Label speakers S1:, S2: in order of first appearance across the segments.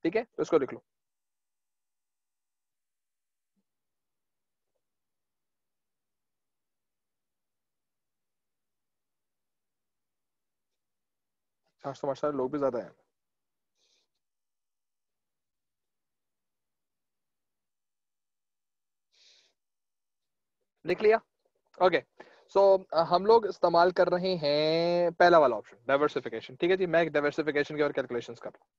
S1: ठीक है, तो इसको लिख लो। आज तो माशाल्लाह लोग भी ज्यादा हैं। लिख लिया? ओके। सो हम लोग इस्तेमाल कर रहे हैं पहला वाला ऑप्शन, डाइवर्सिफिकेशन। ठीक है जी, मैं डाइवर्सिफिकेशन की और कैलकुलेशंस कर रहा हूं।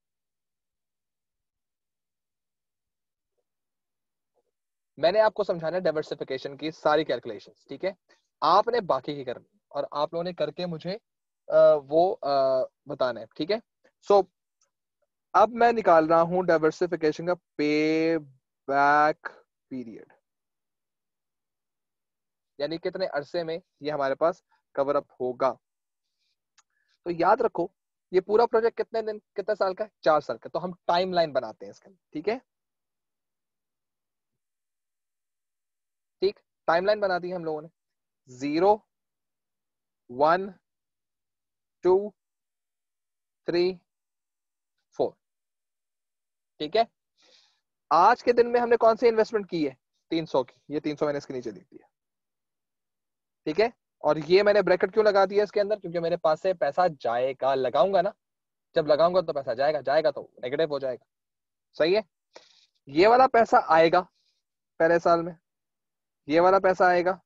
S1: मैंने आपको समझाना है डाइवर्सिफिकेशन की सारी कैलकुलेशंस, ठीक है? आपने बाकी की करनी और आप लोगों ने करके मुझे वो बताना है, ठीक है? सो अब मैं निकाल रहा हूं डाइवर्सिफिकेशन का पे बैक पीरियड, यानी कितने अरसे में ये हमारे पास कवर अप होगा। तो याद रखो, ये पूरा प्रोजेक्ट कितने दिन, कितने साल का है? 4 साल का। तो हम टाइम लाइन बनाते हैं इसके, ठीक है? ठीक, टाइमलाइन बना दी हम लोगों ने। 0, 1, 2, 3, 4। ठीक है, आज के दिन में हमने कौन सी इन्वेस्टमेंट की है? 300 की। ये 300 मैंने इसके नीचे लिख दिया, ठीक है? और ये मैंने ब्रैकेट क्यों लगा दिया इसके अंदर? क्योंकि मेरे पास से पैसा जाएगा, लगाऊंगा ना, जब लगाऊंगा तो पैसा जाएगा, जाएगा तो नेगेटिव हो जाएगा। सही है? ये वाला पैसा आएगा पहले साल में, ये वाला पैसा आएगा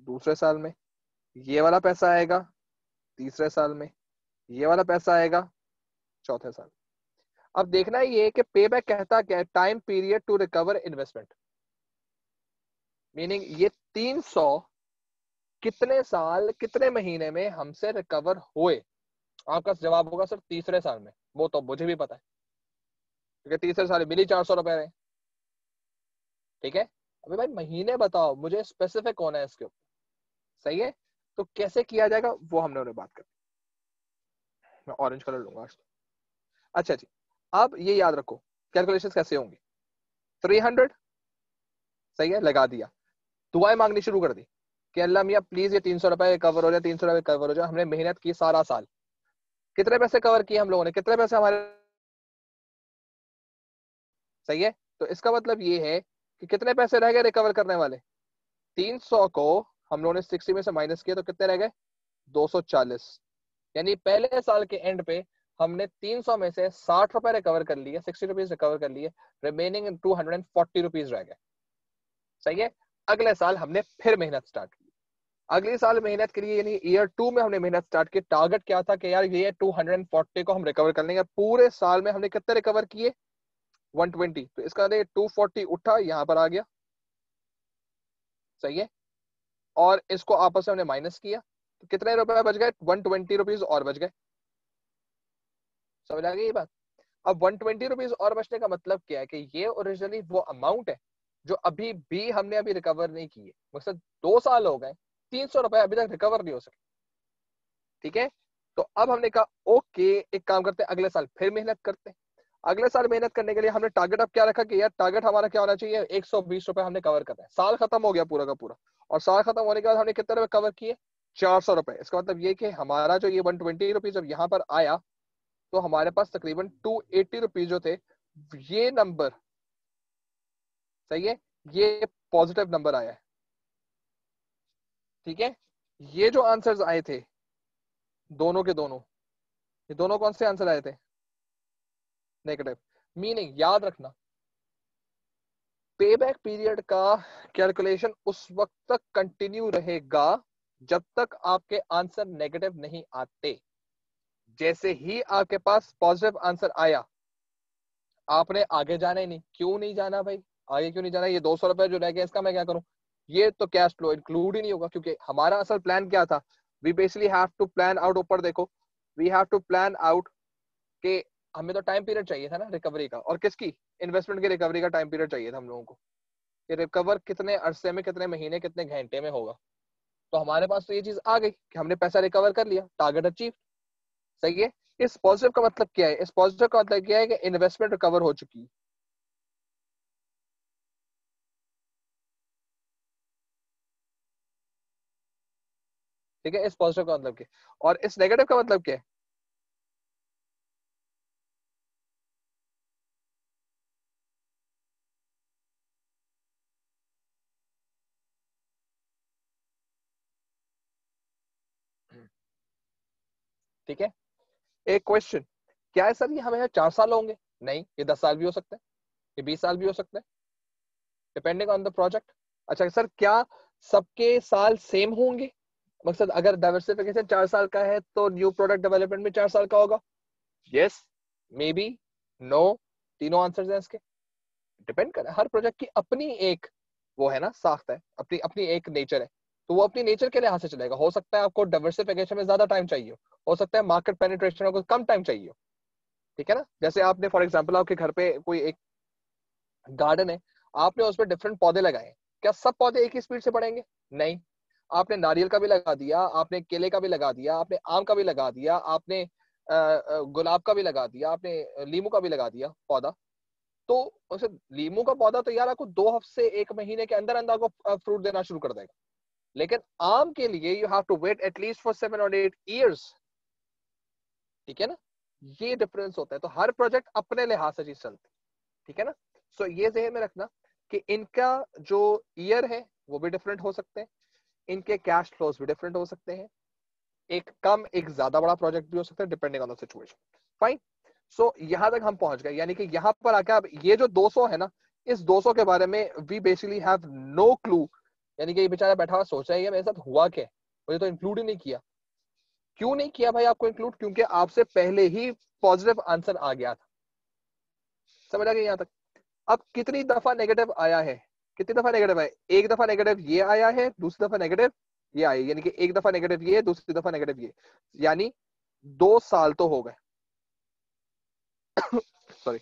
S1: दूसरे साल में, ये वाला पैसा आएगा तीसरे साल में, ये वाला पैसा आएगा चौथे साल। अब देखना ये कि पे बैक कहता क्या है? Time period to recover investment. Meaning ये 300 कितने साल, कितने महीने में हमसे रिकवर हुए? आपका जवाब होगा सर तीसरे साल में। वो तो मुझे भी पता है, क्योंकि तीसरे साल मिली 400 रुपए में। ठीक है, अभी भाई महीने बताओ, मुझे स्पेसिफिक होना है इसके ऊपर। सही है, तो कैसे किया जाएगा वो हमने उन्हें बात कर। मैं ऑरेंज कलर लूंगा आज तो। अच्छा जी, अब ये याद रखो कैलकुलेशंस कैसे होंगी। 300, सही है, लगा दिया। दुआएं मांगनी शुरू कर दी कि अल्लाह मियाँ प्लीज ये 300 रुपए कवर हो जाए, 300 रुपए कवर हो जाए। हमने मेहनत की सारा साल, कितने पैसे कवर किए हम लोगों ने, कितने पैसे हमारे? सही है, तो इसका मतलब ये है कि कितने पैसे रह गए रिकवर करने वाले? 300 को हम लोगों ने 60 में से माइनस किया तो कितने रह गए? 240। यानी पहले साल के एंड पे हमने 300 में से 60 रुपए रिकवर कर लिए, 60 रुपीज रिकवर कर लिए, रिमेनिंग 240 रुपीज रह गए। सही है, अगले साल हमने फिर मेहनत स्टार्ट की। अगले साल मेहनत के लिए यानी ईयर 2 में हमने मेहनत स्टार्ट की। टारगेट क्या था कि यार ये 240 को हम रिकवर कर लेंगे। पूरे साल में हमने कितने रिकवर किए? 120। तो इसका 240 उठा, यहां पर आ गया। सही है, और इसको आपस में हमने माइनस किया तो कितने रुपए बच गए? 120 रुपीज और बच गए। समझ आ गई ये बात? अब 120 रुपीज और बचने का मतलब क्या है कि ये ओरिजिनली वो अमाउंट है जो अभी भी हमने अभी रिकवर नहीं की है। मतलब 2 साल हो गए, 300 रुपए अभी तक रिकवर नहीं हो सके। ठीक है, तो अब हमने कहा ओके, एक काम करते हैं, अगले साल फिर मेहनत करते हैं। अगले साल मेहनत करने के लिए हमने टारगेट अब क्या रखा कि यार टारगेट हमारा क्या होना चाहिए? 120 रुपए हमने कवर करना है। साल खत्म हो गया पूरा का पूरा, और साल खत्म होने के बाद हमने कितने रुपए कवर किए? 400 रुपए। इसका मतलब ये कि हमारा जो ये 120 रुपीज जब यहाँ पर आया तो हमारे पास तकरीबन 280 रुपीज जो थे, ये नंबर, सही है, ये पॉजिटिव नंबर आया है। ठीक है, ये जो आंसर्स आए थे दोनों के दोनों, ये दोनों कौन से आंसर आए थे? नेगेटिव। मीनिंग याद रखना, पे बैक पीरियड का कैलकुलेशन उस वक्त तक कंटिन्यू रहेगा जब तक आपके आंसर नेगेटिव नहीं आते। जैसे ही आपके पास पॉजिटिव आंसर आया, आपने आगे जाना ही नहीं। क्यों नहीं जाना भाई? आगे क्यों नहीं जाना? ये 200 रुपए जो रह गए इसका मैं क्या करूं? ये तो कैश फ्लो इंक्लूड ही नहीं होगा, क्योंकि हमारा असल प्लान क्या था? We basically have to plan out, ऊपर देखो, we have to plan out कि हमें तो टाइम पीरियड चाहिए था ना रिकवरी का, और किसकी? इन्वेस्टमेंट की रिकवरी का टाइम पीरियड चाहिए था हम लोगों को, कि रिकवर कितने अरसे में, कितने महीने, कितने घंटे में होगा। तो हमारे पास तो ये चीज आ गई कि हमने पैसा रिकवर कर लिया, टारगेट अचीव। सही है, इस पॉजिटिव का मतलब क्या है? इस पॉजिटिव का मतलब क्या है कि इन्वेस्टमेंट रिकवर हो चुकी है। ठीक है, इस पॉजिटिव का मतलब क्या है? और इस नेगेटिव का मतलब क्या है? ठीक है। एक क्वेश्चन, क्या है सर ये हमें 4 साल होंगे? नहीं, ये 10 साल भी हो सकते हैं, ये 20 साल भी हो सकते हैं, डिपेंडिंग ऑन द प्रोजेक्ट। अच्छा सर, क्या सबके साल सेम होंगे? मकसद अगर डाइवर्सिफिकेशन 4 साल का है तो न्यू प्रोडक्ट डेवलपमेंट में 4 साल का होगा? यस, मे बी, नो, तीनों आंसर्स हैं इसके। डिपेंड कर हर प्रोजेक्ट की अपनी एक वो है ना, साख्त है, अपनी अपनी एक नेचर है, तो वो अपनी नेचर के लिहाज से चलेगा। हो सकता है आपको डाइवर्सिफिकेशन में ज्यादा टाइम चाहिए हो सकता है मार्केट पेनिट्रेशन को कम टाइम चाहिए, ठीक है ना। जैसे आपने फॉर एग्जांपल आपके घर पे कोई एक गार्डन है, आपने उसमें डिफरेंट पौधे लगाए, क्या सब पौधे एक ही स्पीड से बढ़ेंगे? नहीं। आपने नारियल का भी लगा दिया, आपने केले का भी लगा दिया, आपने आम का भी लगा दिया, आपने गुलाब का भी लगा दिया, आपने लीमू का भी लगा दिया पौधा, तो उसे लीमू का पौधा तो यार आपको 2 हफ्ते से 1 महीने के अंदर अंदर आपको फ्रूट देना शुरू कर देगा, लेकिन आम के लिए you have to wait at least for 7 और 8 years, ठीक है ना। ये डिफरेंस होता है, तो हर प्रोजेक्ट अपने लिहाज से चीज चलती है, ठीक है ना। सो ये ज़हन में रखना कि इनका जो ईयर है वो भी डिफरेंट हो सकते हैं, इनके कैश फ्लोज भी डिफरेंट हो सकते हैं, एक कम एक ज्यादा बड़ा प्रोजेक्ट भी हो सकता है depending on the situation. Fine. So यहां तक हम पहुंच गए, यानी कि यहां पर आके अब ये जो 200 है ना, इस 200 के बारे में we basically have no clue, यानी कि ये बेचारा बैठा हुआ सोच रहा है ये मेरे साथ हुआ क्या, मुझे तो इंक्लूड ही नहीं किया। क्यों नहीं किया भाई आपको इंक्लूड? क्योंकि आपसे पहले ही पॉजिटिव आंसर आ गया था। समझ आ गया यहां तक? अब कितनी दफा नेगेटिव आया है, कितनी दफा नेगेटिव आया? एक दफा नेगेटिव ये आया है, दूसरी दफा नेगेटिव ये आई, यानी कि एक दफा नेगेटिव ये, दूसरी दफा नेगेटिव ये, यानी 2 साल तो हो गए। सॉरी,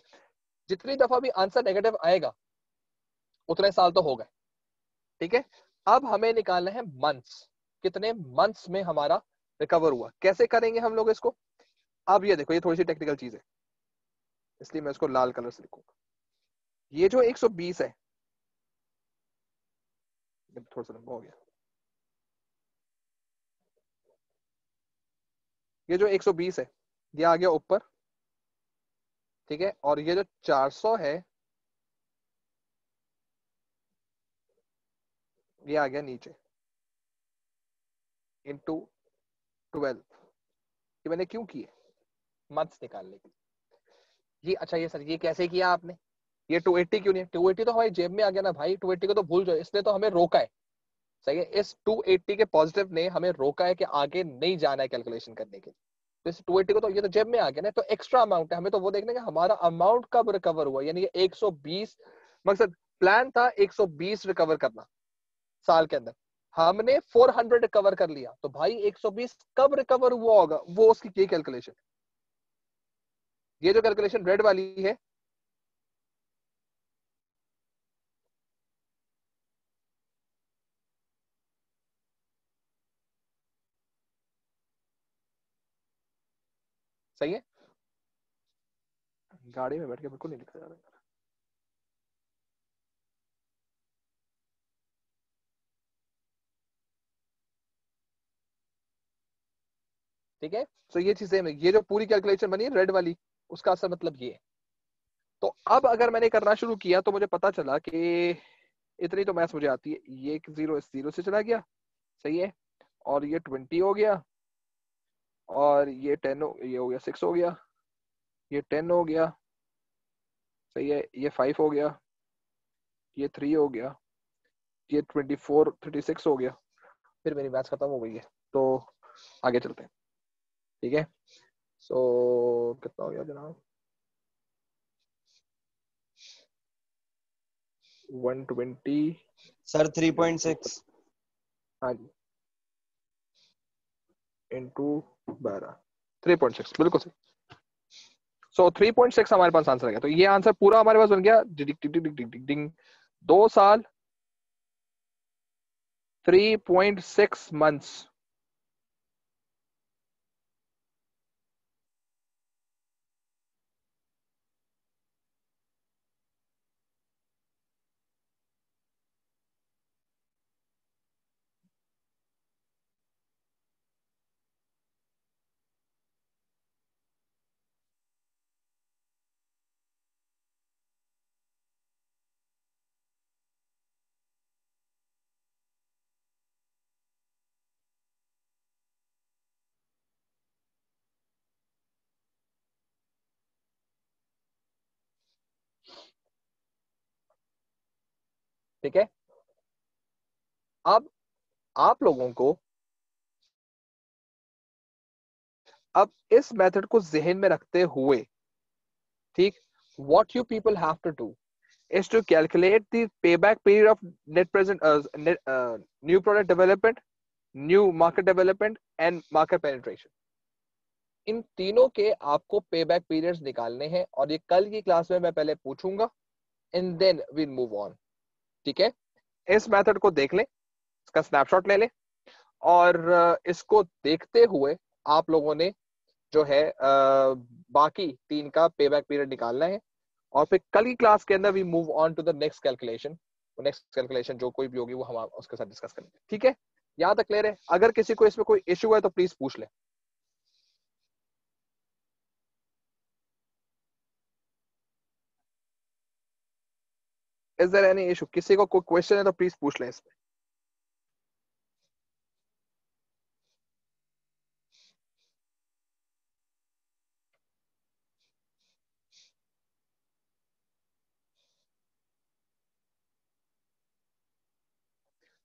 S1: जितनी दफा भी आंसर नेगेटिव आएगा उतने साल तो हो गए, ठीक है। अब हमें निकालना है मंथ्स, कितने मंथ्स में हमारा रिकवर हुआ। कैसे करेंगे हम लोग इसको? अब ये देखो, ये थोड़ी सी टेक्निकल चीज है, इसलिए मैं इसको लाल कलर से लिखूंगा। ये जो 120 है, थोड़ा सा लंबा हो गया, ये जो 120 है ये आ गया ऊपर, ठीक है, और ये जो 400 है ये आ गया नीचे, इंटू 12। ये मैंने क्यों किए? मंथ्स निकालने के लिए। ये अच्छा, ये सर ये कैसे किया आपने? ये 280 क्यों नहीं है? 280 तो हमारी जेब में आ गया ना भाई, 280 को तो भूल जाओ, इसने तो हमें रोका है। सही है, इस 280 के पॉजिटिव ने हमें रोका है कि आगे नहीं जाना है कैलकुलेशन करने के लिए। तो इस 280 को तो ये तो जेब में आ गया ना, तो एक्स्ट्रा अमाउंट है, हमें तो वो देखने का हमारा अमाउंट कब रिकवर हुआ, यानी कि 120। मकसद प्लान था 120 रिकवर करना साल के अंदर, हमने 400 रिकवर कर लिया, तो भाई 120 कब रिकवर हुआ होगा, वो उसकी ये कैलकुलेशन, ये जो कैलकुलेशन रेड वाली है। सही है, गाड़ी में बैठ के बिल्कुल नहीं लिखा जा रहा। ठीक है, तो ये चीजें, ये जो पूरी कैलकुलेशन बनी है रेड वाली, उसका असल मतलब ये है। तो अब अगर मैंने करना शुरू किया तो मुझे पता चला कि इतनी तो मैथ्स मुझे आती है, ये एक जीरो इस जीरो से चला गया, सही है, और ये 20 हो गया, और ये 10 ये हो गया 6 हो गया, ये 10 हो गया, सही है, ये 5 हो गया, ये 3 हो गया, ये 24 36 हो गया। फिर मेरी मैथ्स खत्म हो गई है, तो आगे चलते हैं, ठीक है। सो कितना हो गया जनाब? 120
S2: सर
S1: इंटू,
S2: 3.6।
S1: हाँ जी, इंटू 12, 3.6 बिल्कुल सही। सो 3.6 हमारे पास आंसर आ गया, तो ये आंसर पूरा हमारे पास बन गया। डिग डिग डिग डिग डिग डिग। 2 साल 3.6 मंथ्स। ठीक है, अब आप लोगों को अब इस मेथड को जहन में रखते हुए, ठीक, what you people have to do is to calculate the payback period of net present new product development, new market development and market penetration. इन तीनों के आपको पेबैक पीरियड्स निकालने हैं और ये कल की क्लास में मैं पहले पूछूंगा and then we move on. ठीक है, इस मेथड को देख लें, इसका स्नैपशॉट ले लें और इसको देखते हुए आप लोगों ने जो है बाकी तीन का पेबैक पीरियड निकालना है और फिर कल की क्लास के अंदर we move on to the next calculation. Next calculation जो कोई भी होगी वो हम उसके साथ डिस्कस करेंगे। ठीक है, यहाँ तक क्लियर है? अगर किसी को इसमें कोई इश्यू है तो प्लीज पूछ ले। Is there any issue? किसी को कोई क्वेश्चन है तो प्लीज पूछ ले इसमें।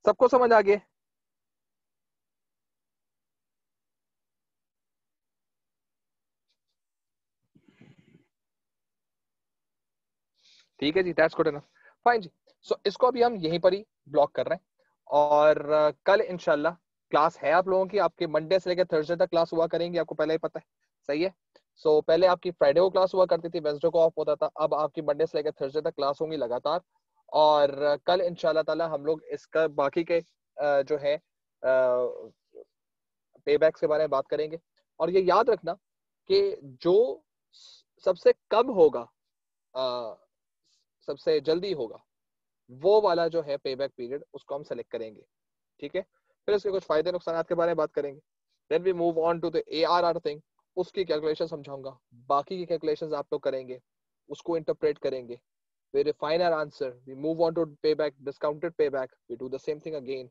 S1: सबको समझ आ गया? ठीक है जी, दैट्स गुड इनफ, फाइन जी। सो इसको अभी हम यहीं पर ही ब्लॉक कर रहे हैं और कल इंशाल्लाह क्लास है आप लोगों की। आपके मंडे से लेकर थर्सडे तक क्लास हुआ करेंगे, आपको पहले ही पता है, सही है। सो पहले आपकी फ्राइडे को क्लास हुआ करती थी, वेडनेसडे को ऑफ होता था, अब आपकी मंडे से लेकर थर्सडे तक क्लास होंगी लगातार। और कल इंशाल्लाह ताला हम लोग इसका बाकी के जो है पेबैक्स के बारे में बात करेंगे। और ये याद रखना कि जो सबसे कम होगा, सबसे जल्दी होगा, वो वाला जो है पेबैक पीरियड उसको हम सेलेक्ट करेंगे। ठीक है, फिर इसके कुछ फायदे नुकसान के बारे में बात करेंगे। Then we move on to the ARR thing, उसकी कैलकुलेशन समझाऊंगा, बाकी की कैलकुलेशंस आप लोग करेंगे, उसको इंटरप्रेट करेंगे। We refine our answer, we move on to payback, discounted payback, we do the same thing again,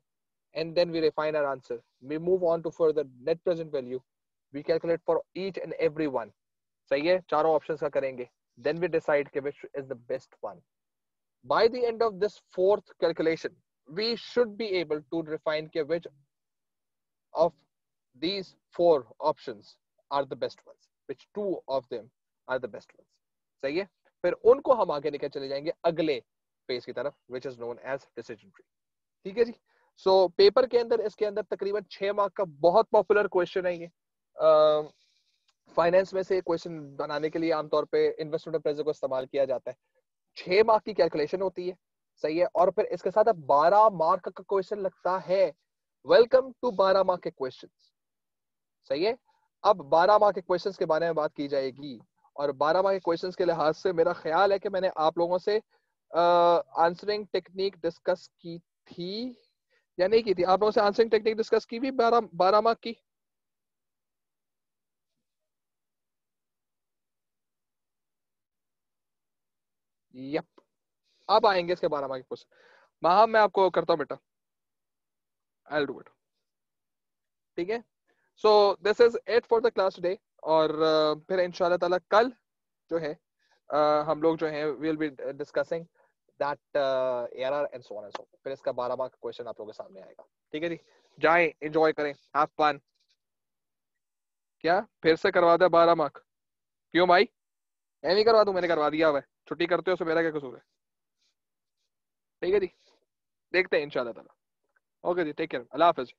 S1: and then we refine our answer. We move on to further net present value, we calculate for each and every one. सही है, चारों options का करेंगे, then we decide which is the best one. By the end of this fourth calculation, we should be able to refine which of these four options are the best ones, which two of them are the best ones. सही है, फिर उनको हम आगे लेकर चले जाएंगे अगले फेज की तरफ, which is known as decision tree. ठीक है जी। सो पेपर के अंदर इसके अंदर तकरीबन 6 मार्क का बहुत पॉपुलर क्वेश्चन है ये। फाइनेंस में से क्वेश्चन बनाने के लिए आमतौर पे इन्वेस्टमेंट अप्रेजल को इस्तेमाल किया जाता है। 6 मार्क की कैलकुलेशन होती है, सही है, और फिर इसके साथ 12 मार्क का क्वेश्चन लगता है। वेलकम टू 12 मार्क के क्वेश्चंस, सही है। अब 12 मार्क के क्वेश्चंस के बारे में बात की जाएगी और 12 मार्क के क्वेश्चंस के लिहाज से मेरा ख्याल है कि मैंने आप लोगों से आंसरिंग टेक्निक डिस्कस की थी या नहीं की थी? आप लोगों से आंसरिंग टेक्निक डिस्कस की भी 12 मार्क की? यप, अब आएंगे इसके 12 मार्क के क्वेश्चन। मैं आपको करता हूँ बेटा, आई विल डू इट। ठीक है, so this is it for the class today. और फिर इंशाल्लाह ताला कल जो है हम लोग जो है will be discussing that error and so on and so. फिर इसका 12 मार्क क्वेश्चन आप लोगों के सामने आएगा। ठीक है जी, जाएं, एंजॉय करें, हैव फन। क्या फिर से करवा दे 12 मार्क? क्यों भाई, मैं नहीं करवा दूं? मैंने करवा दिया हुआ है, छुट्टी करते हो तो मेरा क्या कसूर है? ठीक है जी, देखते हैं इंशाल्लाह ताला। ओके जी, टेक केयर, अल्लाह हाफिज।